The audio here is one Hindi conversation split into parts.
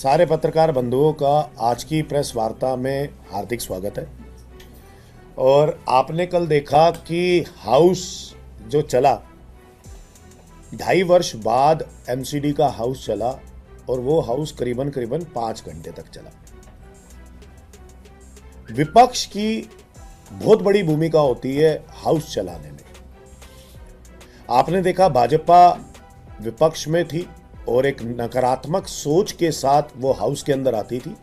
सारे पत्रकार बंधुओं का आज की प्रेस वार्ता में हार्दिक स्वागत है। और आपने कल देखा कि हाउस जो चला, 2.5 वर्ष बाद एमसीडी का हाउस चला और वो हाउस करीबन 5 घंटे तक चला। विपक्ष की बहुत बड़ी भूमिका होती है हाउस चलाने में। आपने देखा भाजपा विपक्ष में थी और एक नकारात्मक सोच के साथ वो हाउस के अंदर आती थी।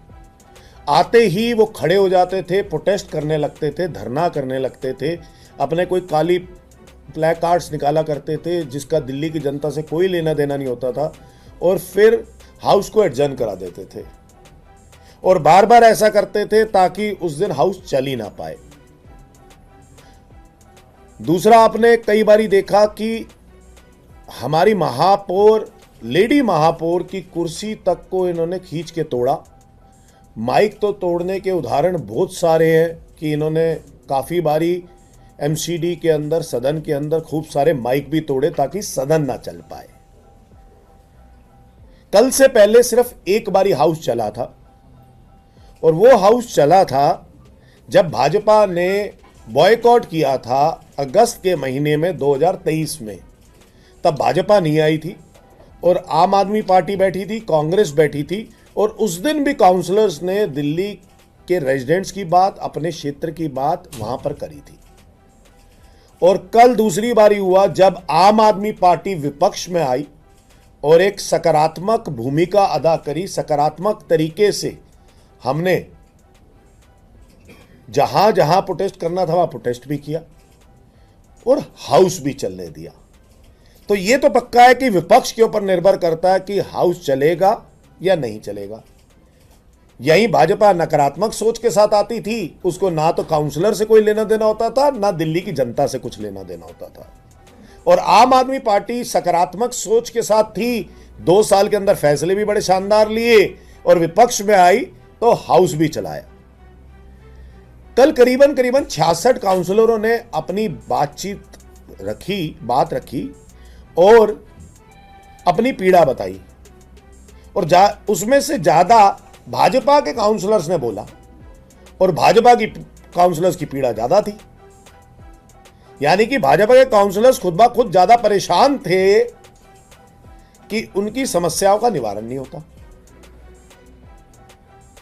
आते ही वो खड़े हो जाते थे, प्रोटेस्ट करने लगते थे, धरना करने लगते थे, अपने कोई काली प्ले कार्ड्स निकाला करते थे जिसका दिल्ली की जनता से कोई लेना देना नहीं होता था, और फिर हाउस को एडजर्न करा देते थे और बार बार ऐसा करते थे ताकि उस दिन हाउस चल ही ना पाए। दूसरा, आपने कई बारी देखा कि हमारी महापौर, लेडी महापौर की कुर्सी तक को इन्होंने खींच के तोड़ा। माइक तो तोड़ने के उदाहरण बहुत सारे हैं कि इन्होंने काफ़ी बारी एमसीडी के अंदर, सदन के अंदर खूब सारे माइक भी तोड़े ताकि सदन ना चल पाए। कल से पहले सिर्फ एक बारी हाउस चला था और वो हाउस चला था जब भाजपा ने बॉयकॉट किया था अगस्त के महीने में 2023 में। तब भाजपा नहीं आई थी और आम आदमी पार्टी बैठी थी, कांग्रेस बैठी थी, और उस दिन भी काउंसलर्स ने दिल्ली के रेजिडेंट्स की बात, अपने क्षेत्र की बात वहां पर करी थी। और कल दूसरी बारी हुआ जब आम आदमी पार्टी विपक्ष में आई और एक सकारात्मक भूमिका अदा करी। सकारात्मक तरीके से हमने जहां जहां प्रोटेस्ट करना था वहां प्रोटेस्ट भी किया और हाउस भी चलने दिया। तो ये तो पक्का है कि विपक्ष के ऊपर निर्भर करता है कि हाउस चलेगा या नहीं चलेगा। यही भाजपा नकारात्मक सोच के साथ आती थी, उसको ना तो काउंसलर से कोई लेना देना होता था, ना दिल्ली की जनता से कुछ लेना देना होता था। और आम आदमी पार्टी सकारात्मक सोच के साथ थी, 2 साल के अंदर फैसले भी बड़े शानदार लिए और विपक्ष में आई तो हाउस भी चलाया। कल करीबन 66 काउंसलरों ने अपनी बात रखी और अपनी पीड़ा बताई, और उसमें से ज्यादा भाजपा के काउंसलर्स ने बोला और भाजपा की काउंसलर्स की पीड़ा ज्यादा थी। यानी कि भाजपा के काउंसलर्स खुद ब खुद ज्यादा परेशान थे कि उनकी समस्याओं का निवारण नहीं होता।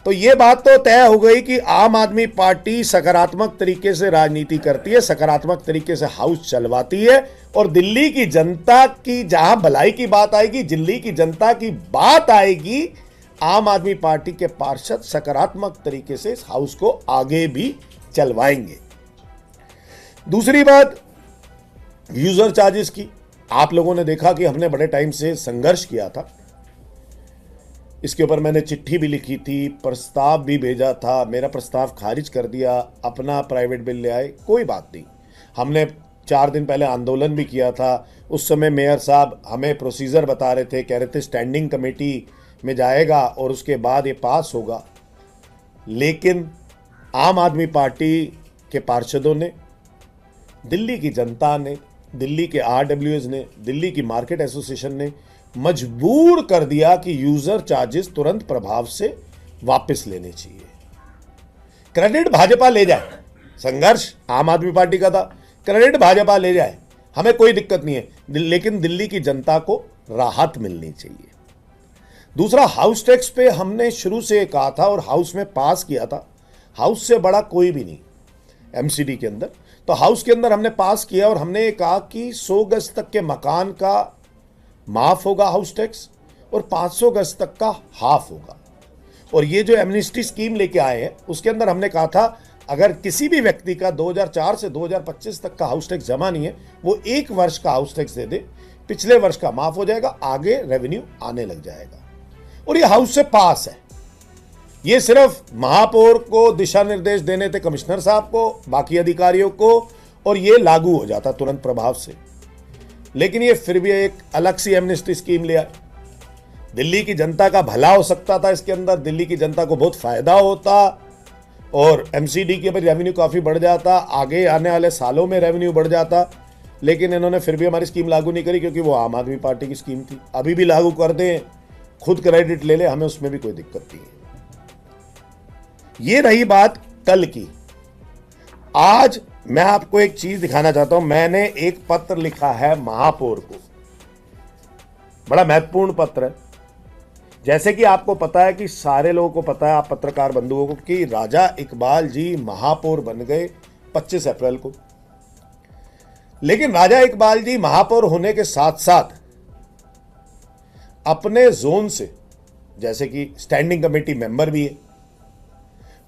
तो यह बात तो तय हो गई कि आम आदमी पार्टी सकारात्मक तरीके से राजनीति करती है, सकारात्मक तरीके से हाउस चलवाती है, और दिल्ली की जनता की जहां भलाई की बात आएगी, दिल्ली की जनता की बात आएगी, आम आदमी पार्टी के पार्षद सकारात्मक तरीके से इस हाउस को आगे भी चलवाएंगे। दूसरी बात, यूजर चार्जेस की। आप लोगों ने देखा कि हमने बड़े टाइम से संघर्ष किया था, इसके ऊपर मैंने चिट्ठी भी लिखी थी, प्रस्ताव भी भेजा था, मेरा प्रस्ताव खारिज कर दिया, अपना प्राइवेट बिल ले आए, कोई बात नहीं। हमने 4 दिन पहले आंदोलन भी किया था। उस समय मेयर साहब हमें प्रोसीजर बता रहे थे, कह रहे थे स्टैंडिंग कमेटी में जाएगा और उसके बाद ये पास होगा। लेकिन आम आदमी पार्टी के पार्षदों ने, दिल्ली की जनता ने, दिल्ली के RWAs ने, दिल्ली की मार्केट एसोसिएशन ने मजबूर कर दिया कि यूजर चार्जेस तुरंत प्रभाव से वापस लेने चाहिए। क्रेडिट भाजपा ले जाए, संघर्ष आम आदमी पार्टी का था, क्रेडिट भाजपा ले जाए, हमें कोई दिक्कत नहीं है, लेकिन दिल्ली की जनता को राहत मिलनी चाहिए। दूसरा, हाउस टैक्स पे हमने शुरू से कहा था और हाउस में पास किया था, हाउस से बड़ा कोई भी नहीं एमसीडी के अंदर। तो हाउस के अंदर हमने पास किया और हमने ये कहा कि 100 गज तक के मकान का माफ होगा हाउस टैक्स और 500 गज तक का हाफ होगा। और ये जो एमनिस्टी स्कीम लेके आए हैं उसके अंदर हमने कहा था अगर किसी भी व्यक्ति का 2004 से 2025 तक का हाउस टैक्स जमा नहीं है, वो 1 वर्ष का हाउस टैक्स दे दे, पिछले वर्ष का माफ हो जाएगा, आगे रेवेन्यू आने लग जाएगा। और ये हाउस से पास है। ये सिर्फ महापौर को दिशा निर्देश देने थे, कमिश्नर साहब को, बाकी अधिकारियों को, और ये लागू हो जाता तुरंत प्रभाव से। लेकिन ये फिर भी एक अलग सी एमनेस्टी स्कीम ले आए। दिल्ली की जनता का भला हो सकता था इसके अंदर, दिल्ली की जनता को बहुत फायदा होता और एमसीडी के ऊपर रेवेन्यू काफ़ी बढ़ जाता, आगे आने वाले सालों में रेवेन्यू बढ़ जाता। लेकिन इन्होंने फिर भी हमारी स्कीम लागू नहीं करी क्योंकि वो आम आदमी पार्टी की स्कीम थी। अभी भी लागू कर दें खुद क्रेडिट ले ले, हमें उसमें भी कोई दिक्कत नहीं है। ये रही बात कल की। आज मैं आपको एक चीज दिखाना चाहता हूं। मैंने एक पत्र लिखा है महापौर को, बड़ा महत्वपूर्ण पत्र है। जैसे कि आपको पता है, कि सारे लोगों को पता है, आप पत्रकार बंधुओं को, कि राजा इकबाल जी महापौर बन गए 25 अप्रैल को। लेकिन राजा इकबाल जी महापौर होने के साथ साथ अपने जोन से, जैसे कि स्टैंडिंग कमेटी मेंबर भी है,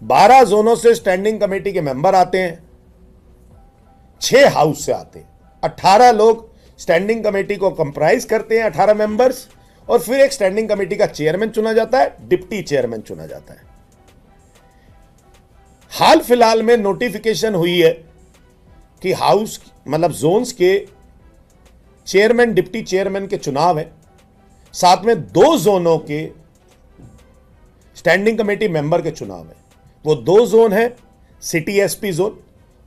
12 जोनों से स्टैंडिंग कमेटी के मेंबर आते हैं, 6 हाउस से आते हैं, 18 लोग स्टैंडिंग कमेटी को कंप्राइज करते हैं, 18 मेंबर्स, और फिर एक स्टैंडिंग कमेटी का चेयरमैन चुना जाता है, डिप्टी चेयरमैन चुना जाता है। हाल फिलहाल में नोटिफिकेशन हुई है कि हाउस मतलब जोन्स के चेयरमैन डिप्टी चेयरमैन के चुनाव है, साथ में 2 जोनों के स्टैंडिंग कमेटी मेंबर के चुनाव है। वो 2 जोन है, सिटी एसपी जोन,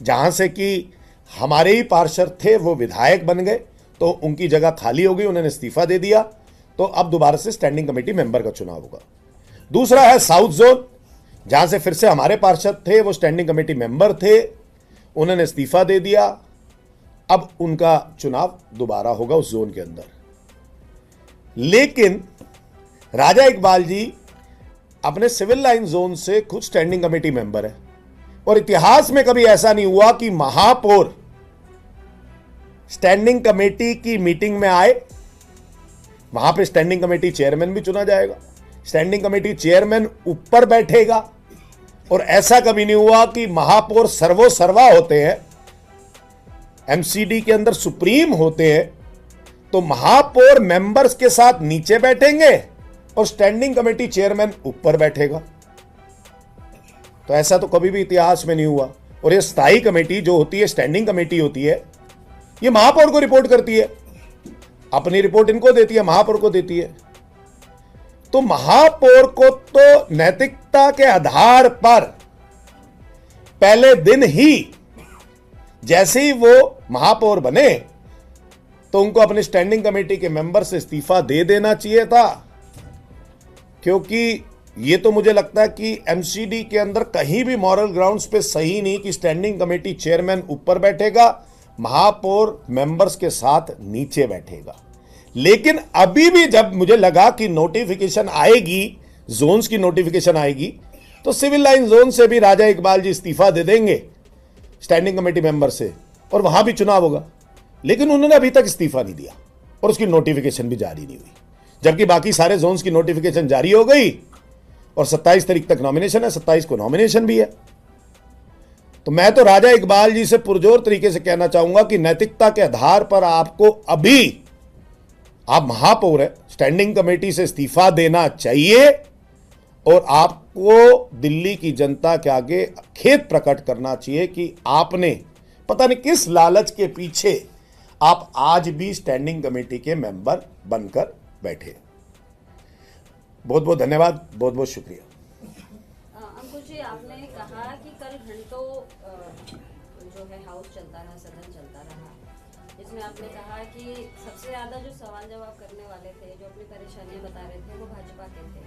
जहां से कि हमारे ही पार्षद थे, वो विधायक बन गए, तो उनकी जगह खाली हो गई, उन्होंने इस्तीफा दे दिया, तो अब दोबारा से स्टैंडिंग कमेटी मेंबर का चुनाव होगा। दूसरा है साउथ जोन, जहां से फिर से हमारे पार्षद थे, वो स्टैंडिंग कमेटी मेंबर थे, उन्होंने इस्तीफा दे दिया, अब उनका चुनाव दोबारा होगा उस जोन के अंदर। लेकिन राजा इकबाल जी अपने सिविल लाइन जोन से खुद स्टैंडिंग कमेटी मेंबर है, और इतिहास में कभी ऐसा नहीं हुआ कि महापौर स्टैंडिंग कमेटी की मीटिंग में आए। वहां पे स्टैंडिंग कमेटी चेयरमैन भी चुना जाएगा, स्टैंडिंग कमेटी चेयरमैन ऊपर बैठेगा, और ऐसा कभी नहीं हुआ कि महापौर सर्वो सर्वा होते हैं, एमसीडी के अंदर सुप्रीम होते हैं, तो महापौर मेंबर्स के साथ नीचे बैठेंगे और स्टैंडिंग कमेटी चेयरमैन ऊपर बैठेगा। तो ऐसा तो कभी भी इतिहास में नहीं हुआ। और ये स्थायी कमेटी जो होती है, स्टैंडिंग कमेटी होती है, ये महापौर को रिपोर्ट करती है, अपनी रिपोर्ट इनको देती है, महापौर को देती है। तो महापौर को तो नैतिकता के आधार पर पहले दिन ही, जैसे ही वो महापौर बने, तो उनको अपने स्टैंडिंग कमेटी के मेंबर से इस्तीफा दे देना चाहिए था, क्योंकि ये तो मुझे लगता है कि एमसीडी के अंदर कहीं भी मॉरल ग्राउंड्स पे सही नहीं कि स्टैंडिंग कमेटी चेयरमैन ऊपर बैठेगा, महापौर मेंबर्स के साथ नीचे बैठेगा। लेकिन अभी भी जब मुझे लगा कि नोटिफिकेशन आएगी, जोन्स की नोटिफिकेशन आएगी, तो सिविल लाइन जोन से भी राजा इकबाल जी इस्तीफा दे देंगे स्टैंडिंग कमेटी मेंबर से, और वहां भी चुनाव होगा। लेकिन उन्होंने अभी तक इस्तीफा नहीं दिया, और उसकी नोटिफिकेशन भी जारी नहीं हुई, जबकि बाकी सारे जोन्स की नोटिफिकेशन जारी हो गई, और 27 तारीख तक नॉमिनेशन है, 27 को नॉमिनेशन भी है। तो मैं तो राजा इकबाल जी से पुरजोर तरीके से कहना चाहूंगा कि नैतिकता के आधार पर आपको अभी, आप महापौर है, स्टैंडिंग कमेटी से इस्तीफा देना चाहिए, और आपको दिल्ली की जनता के आगे खेद प्रकट करना चाहिए कि आपने पता नहीं किस लालच के पीछे आप आज भी स्टैंडिंग कमेटी के मेंबर बनकर बैठे। बहुत बहुत धन्यवाद, बहुत बहुत शुक्रिया। अंकुश जी, आपने कहा कि कल घंटों जो है हाउस चलता रहा, सदन चलता रहा, जिसमें आपने कहा कि सबसे ज़्यादा जो सवाल जवाब करने वाले थे, जो अपनी परेशानियां बता रहे थे, वो भाजपा के थे।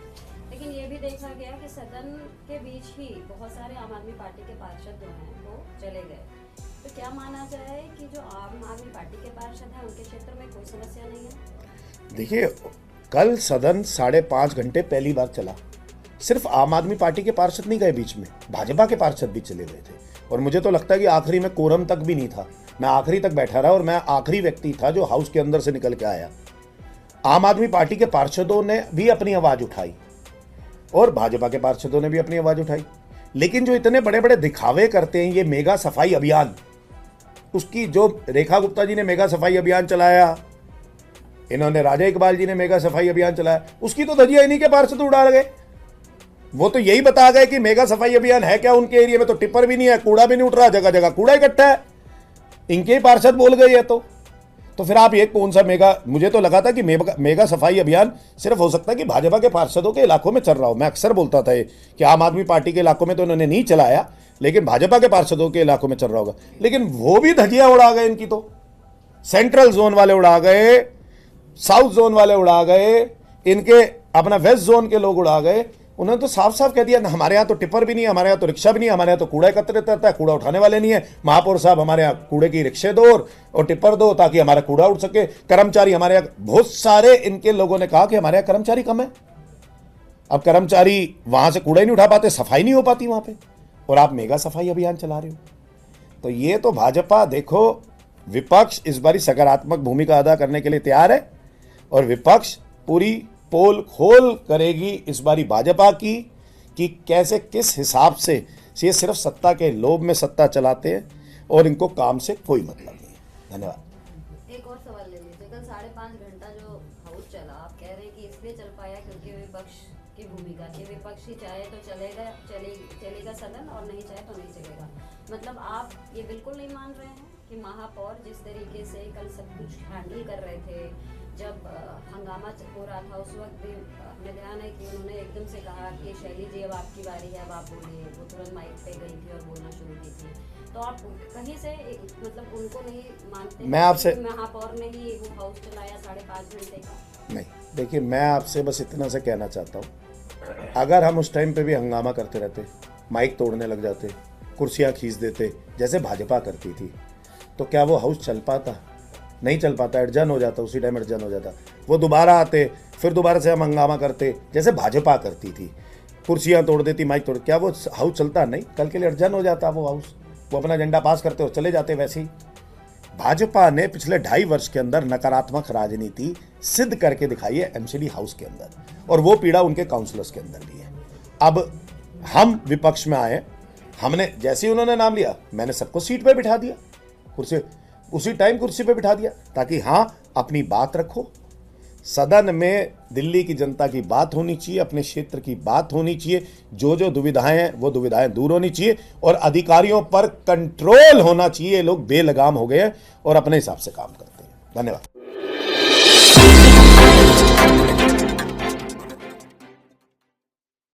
लेकिन ये भी देखा गया कि सदन के बीच ही बहुत सारे आम आदमी पार्टी के पार्षद जो हैं वो चले गए। तो क्या माना जाए कि जो आम आदमी पार्टी के पार्षद हैं उनके क्षेत्र में कोई समस्या नहीं है? देखिए, कल सदन 5.5 घंटे पहली बार चला। सिर्फ आम आदमी पार्टी के पार्षद नहीं गए, बीच में भाजपा के पार्षद भी चले गए थे, और मुझे तो लगता है कि आखिरी में कोरम तक भी नहीं था। मैं आखिरी तक बैठा रहा, और मैं आखिरी व्यक्ति था जो हाउस के अंदर से निकल के आया। आम आदमी पार्टी के पार्षदों ने भी अपनी आवाज उठाई, और भाजपा के पार्षदों ने भी अपनी आवाज उठाई। लेकिन जो इतने बड़े बड़े दिखावे करते हैं, ये मेगा सफाई अभियान, उसकी जो रेखा गुप्ता जी ने मेगा सफाई अभियान चलाया, इन्होंने राजा इकबाल जी ने मेगा सफाई अभियान चलाया, उसकी तो धजिया इन्हीं के पार्षद उड़ा गए। वो तो यही बता गए कि मेगा सफाई अभियान है क्या, उनके एरिया में तो टिप्पर भी नहीं है, कूड़ा भी नहीं उठ रहा, जगह जगह कूड़ा इकट्ठा है, इनके ही पार्षद बोल गए ये तो फिर आप ये कौन सा मेगा, मुझे तो लगा था कि मेगा सफाई अभियान सिर्फ हो सकता है कि भाजपा के पार्षदों के इलाकों में चल रहा हो। मैं अक्सर बोलता था कि आम आदमी पार्टी के इलाकों में तो उन्होंने नहीं चलाया, लेकिन भाजपा के पार्षदों के इलाकों में चल रहा होगा। लेकिन वो भी धजिया उड़ा गए इनकी, तो सेंट्रल जोन वाले उड़ा गए, साउथ जोन वाले उड़ा गए, इनके अपना वेस्ट जोन के लोग उड़ा गए। उन्होंने तो साफ साफ कह दिया, हमारे यहाँ तो टिप्पर भी नहीं है, हमारे यहाँ तो रिक्शा भी नहीं है, हमारे यहाँ तो कूड़ा एकत्रित करता है, कूड़ा उठाने वाले नहीं है। महापौर साहब हमारे यहाँ कूड़े की रिक्शे दो और टिप्पर दो ताकि हमारा कूड़ा उठ सके। कर्मचारी हमारे यहाँ, बहुत सारे इनके लोगों ने कहा कि हमारे यहाँ कर्मचारी कम है। अब कर्मचारी वहां से कूड़ा ही नहीं उठा पाते, सफाई नहीं हो पाती वहां पे, और आप मेगा सफाई अभियान चला रहे हो। तो ये तो भाजपा, देखो विपक्ष इस बारी सकारात्मक भूमिका अदा करने के लिए तैयार है और विपक्ष पूरी पोल खोल करेगी इस बारी भाजपा की कि कैसे किस हिसाब से ये सिर्फ सत्ता के लोभ में सत्ता चलाते हैं और इनको काम से कोई मतलब नहीं है। धन्यवाद। एक और सवाल ले लीजिए, कल 5.5 घंटा जो हाउस चला, आप कह रहे हैं कि इसलिए चल पाया क्योंकि विपक्ष की भूमिका थी, विपक्ष ही चाहे तो चलेगा सदन और नहीं चाहे तो नहीं चलेगा। मतलब आप ये बिल्कुल नहीं मान रहे हैं कि महापौर जिस तरीके से कल सब कुछ हैंडल कर रहे थे, जब हंगामा हो रहा था उस वक्त भी हमें ध्यान है कि उन्होंने एकदम से कहा कि शैली जी अब आपकी बारी है, अब आप बोलिए। वो तुरंत माइक पे गई थी और बोलना शुरू की थी। तो आप कहीं से मतलब उनको नहीं मानते? मैं आपसे, महापौर ने ही वो हाउस चलाया 5.5 घंटे का? नहीं, देखिए मैं आपसे बस इतना से कहना चाहता हूँ, अगर हम उस टाइम पे भी हंगामा करते रहते, माइक तोड़ने लग जाते, कुर्सियाँ खींच देते जैसे भाजपा करती थी, तो क्या वो हाउस चल पाता? नहीं चल पाता, एडजन हो जाता, उसी टाइम एडजन हो जाता। वो दोबारा आते, फिर दोबारा से हम हंगामा करते जैसे भाजपा करती थी, कुर्सियां तोड़ देती, माइक तोड़, क्या वो हाउस चलता? नहीं, कल के लिए एडजन हो जाता वो हाउस, वो अपना एजेंडा पास करते और चले जाते। वैसे ही भाजपा ने पिछले 2.5 वर्ष के अंदर नकारात्मक राजनीति सिद्ध करके दिखाई है एमसीडी हाउस के अंदर, और वो पीड़ा उनके काउंसलर्स के अंदर भी है। अब हम विपक्ष में आए, हमने जैसे ही उन्होंने नाम लिया, मैंने सबको सीट पे बिठा दिया, कुर्सी उसी टाइम कुर्सी पे बिठा दिया, ताकि हाँ अपनी बात रखो। सदन में दिल्ली की जनता की बात होनी चाहिए, अपने क्षेत्र की बात होनी चाहिए, जो जो दुविधाएं हैं वो दुविधाएं दूर होनी चाहिए, और अधिकारियों पर कंट्रोल होना चाहिए। लोग बेलगाम हो गए हैं और अपने हिसाब से काम करते हैं। धन्यवाद।